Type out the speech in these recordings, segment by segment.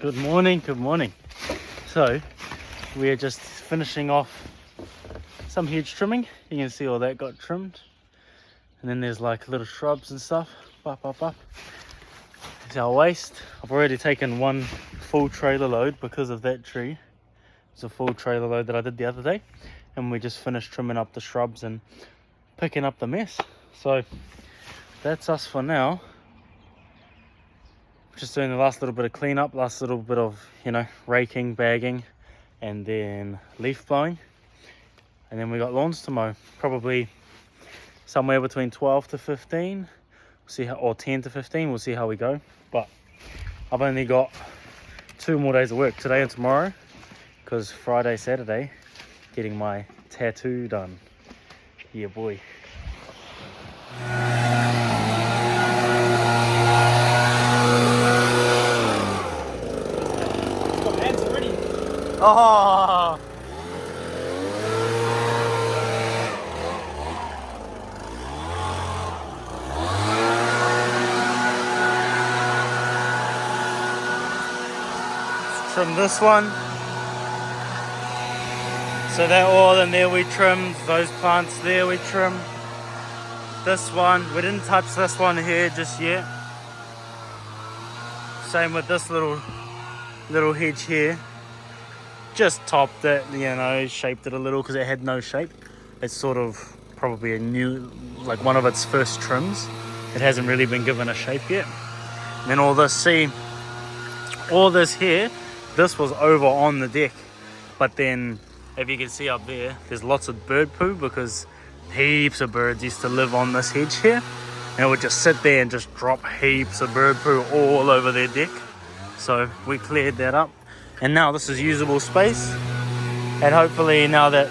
Good morning, good morning. So we're just finishing off some hedge trimming. You can see all that got trimmed, and then there's like little shrubs and stuff up. It's our waste. I've already taken one full trailer load because of that tree. It's a full trailer load that I did the other day, and we just finished trimming up the shrubs and picking up the mess. So that's us for now. Just doing the last little bit of cleanup, last little bit of, raking, bagging, and then leaf blowing. And then we got lawns to mow, probably somewhere between 12 to 15. We'll see how, or 10 to 15, we'll see how we go. But I've only got 2 more days of work, today and tomorrow, because Friday, Saturday, getting my tattoo done. Yeah, boy. Oh! Let's trim this one. So that all in there we trimmed, those plants there we trimmed. This one, we didn't touch this one here just yet. Same with this little hedge here. Just topped it, shaped it a little because it had no shape. It's sort of probably a new, like one of its first trims. It hasn't really been given a shape yet. And then all this here, this was over on the deck. But then, if you can see up there, there's lots of bird poo because heaps of birds used to live on this hedge here. And it would just sit there and just drop heaps of bird poo all over their deck. So we cleared that up. And now this is usable space, and hopefully now that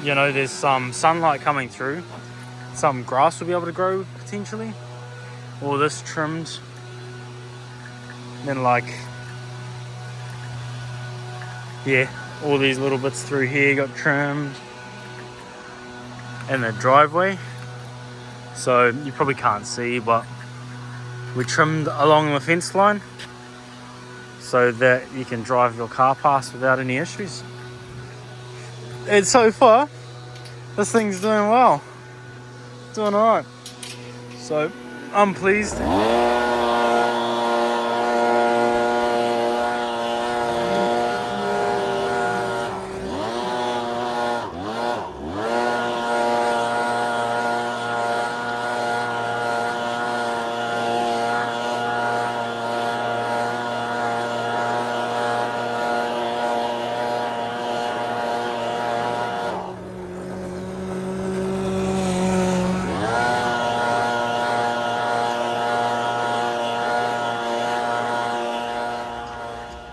there's some sunlight coming through, some grass will be able to grow potentially. All this trimmed, then all these little bits through here got trimmed, and the driveway. So you probably can't see, but we trimmed along the fence line, so that you can drive your car past without any issues. And so far, this thing's doing well. Doing alright. So, I'm pleased.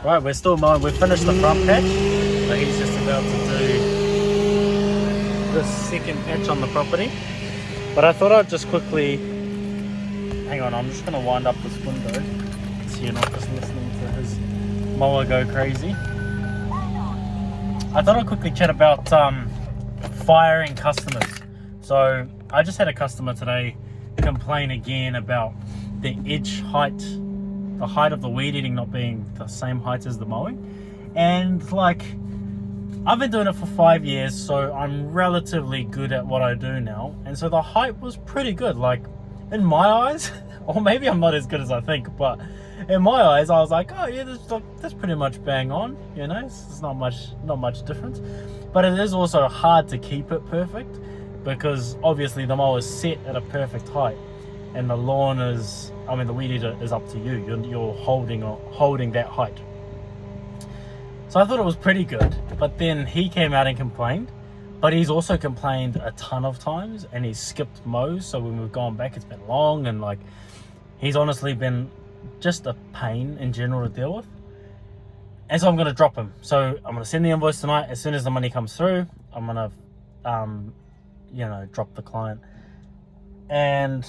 Right, we're still mowing. We've finished the front patch, so he's just about to do this second patch on the property. But I thought I'd just quickly, hang on, I'm just going to wind up this window so you're not just listening to his mower go crazy. I thought I'd quickly chat about firing customers. So I just had a customer today complain again about the edge height, the height of the weed eating not being the same height as the mowing. And I've been doing it for 5 years, so I'm relatively good at what I do now. And so the height was pretty good, in my eyes, or maybe I'm not as good as I think, but in my eyes, I was like, oh yeah, that's pretty much bang on, it's not much difference. But it is also hard to keep it perfect, because obviously the mower is set at a perfect height, and the lawn is, the weed eater is up to you. You're holding that height. So I thought it was pretty good, but then he came out and complained. But he's also complained a ton of times, and he's skipped mows. So when we've gone back, it's been long, and he's honestly been just a pain in general to deal with. And so I'm going to drop him. So I'm going to send the invoice tonight. As soon as the money comes through, I'm going to, drop the client. And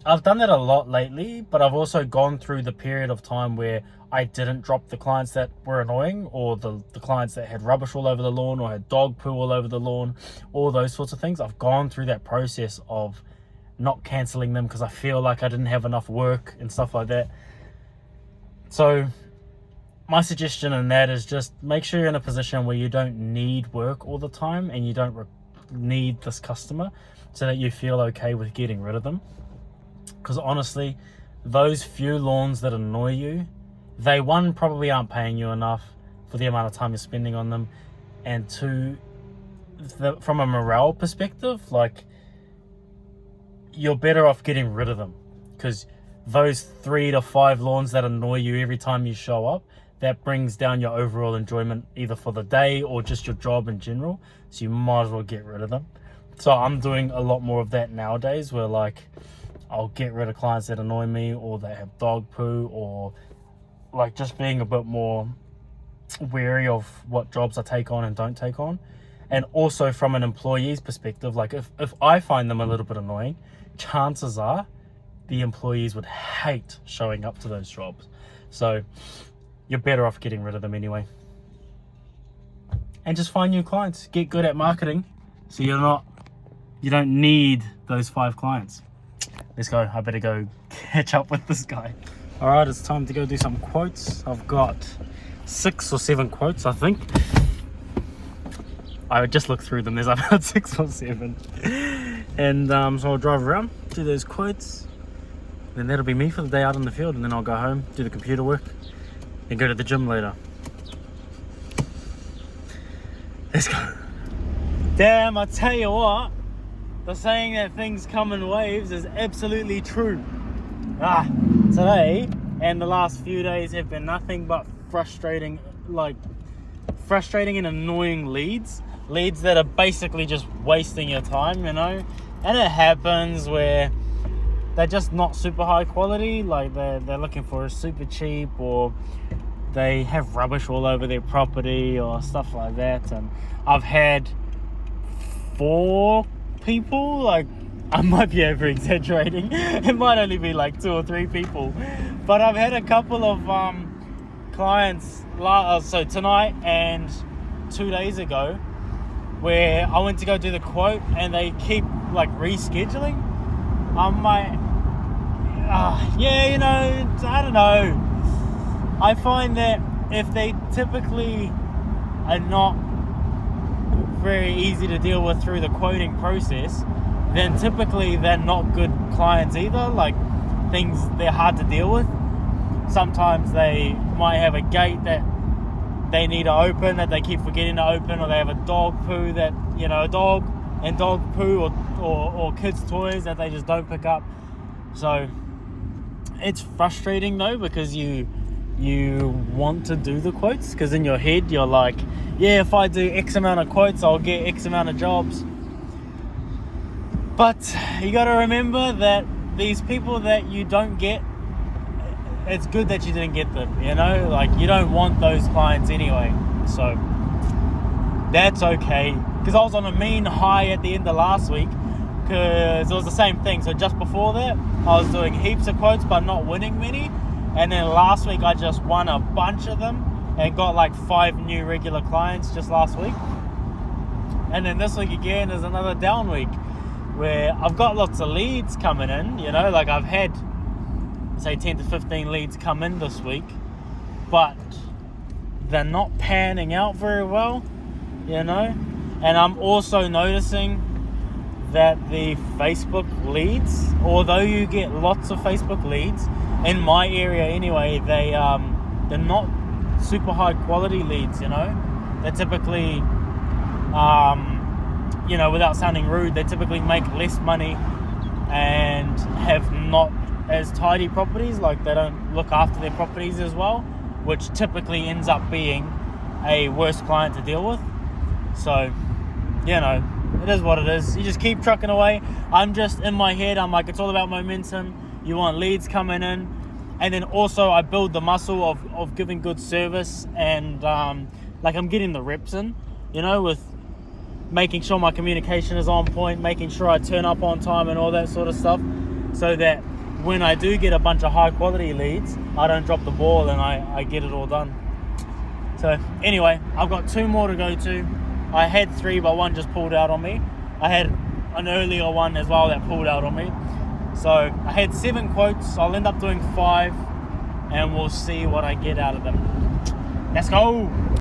I've done that a lot lately, but I've also gone through the period of time where I didn't drop the clients that were annoying, or the clients that had rubbish all over the lawn, or had dog poo all over the lawn, all those sorts of things. I've gone through that process of not cancelling them because I feel like I didn't have enough work and stuff like that. So my suggestion in that is just make sure you're in a position where you don't need work all the time and you don't need this customer, so that you feel okay with getting rid of them. Because honestly, those few lawns that annoy you, they, one, probably aren't paying you enough for the amount of time you're spending on them, and two, from a morale perspective, like, you're better off getting rid of them, because those 3 to 5 lawns that annoy you every time you show up, that brings down your overall enjoyment either for the day or just your job in general. So you might as well get rid of them. So I'm doing a lot more of that nowadays, where like I'll get rid of clients that annoy me, or they have dog poo, or like just being a bit more wary of what jobs I take on and don't take on. And also from an employee's perspective, like if I find them a little bit annoying, chances are the employees would hate showing up to those jobs. So you're better off getting rid of them anyway. And just find new clients. Get good at marketing, so you don't need those 5 clients. Let's go. I better go catch up with this guy. All right, it's time to go do some quotes. I've got 6 or 7 quotes, I think. I just looked through them. There's about 6 or 7. And so I'll drive around, do those quotes. Then that'll be me for the day out in the field. And then I'll go home, do the computer work, and go to the gym later. Let's go. Damn, I tell you what, the saying that things come in waves is absolutely true. Today and the last few days have been nothing but frustrating and annoying leads that are basically just wasting your time, you know. And it happens where they're just not super high quality, like they're looking for a super cheap, or they have rubbish all over their property or stuff like that. And I've had 4 people, like, I might be over exaggerating, it might only be like 2 or 3 people, but I've had a couple of clients, so tonight and 2 days ago, where I went to go do the quote and they keep like rescheduling. I'm like, yeah, you know, I don't know. I find that if they typically are not very easy to deal with through the quoting process, then typically they're not good clients either. Like, they're hard to deal with. Sometimes they might have a gate that they need to open that they keep forgetting to open, or they have a dog poo that, you know, a dog and dog poo, or kids' toys that they just don't pick up. So it's frustrating though, because you want to do the quotes, because in your head you're like, yeah, if I do X amount of quotes, I'll get X amount of jobs. But you got to remember that these people that you don't get, it's good that you didn't get them, you know, like you don't want those clients anyway. So that's okay, because I was on a mean high at the end of last week, because it was the same thing. So just before that, I was doing heaps of quotes but not winning many. And then last week I just won a bunch of them and got like 5 new regular clients just last week. And then this week again is another down week, where I've got lots of leads coming in, you know, like I've had say 10 to 15 leads come in this week, but they're not panning out very well, you know. And I'm also noticing that the Facebook leads, although you get lots of Facebook leads, in my area anyway, they're not super high quality leads, you know. They're typically, you know, without sounding rude, they typically make less money and have not as tidy properties, like they don't look after their properties as well, which typically ends up being a worse client to deal with. So, you know, it is what it is. You just keep trucking away. I'm just in my head, I'm like, it's all about momentum. You want leads coming in, and then also I build the muscle of giving good service, and like I'm getting the reps in, you know, with making sure my communication is on point, making sure I turn up on time and all that sort of stuff, so that when I do get a bunch of high quality leads, I don't drop the ball and I get it all done. So anyway, I've got 2 more to go to. I had 3, but 1 just pulled out on me. I had an earlier one as well that pulled out on me. So I had 7 quotes. I'll end up doing 5, and we'll see what I get out of them. Let's go.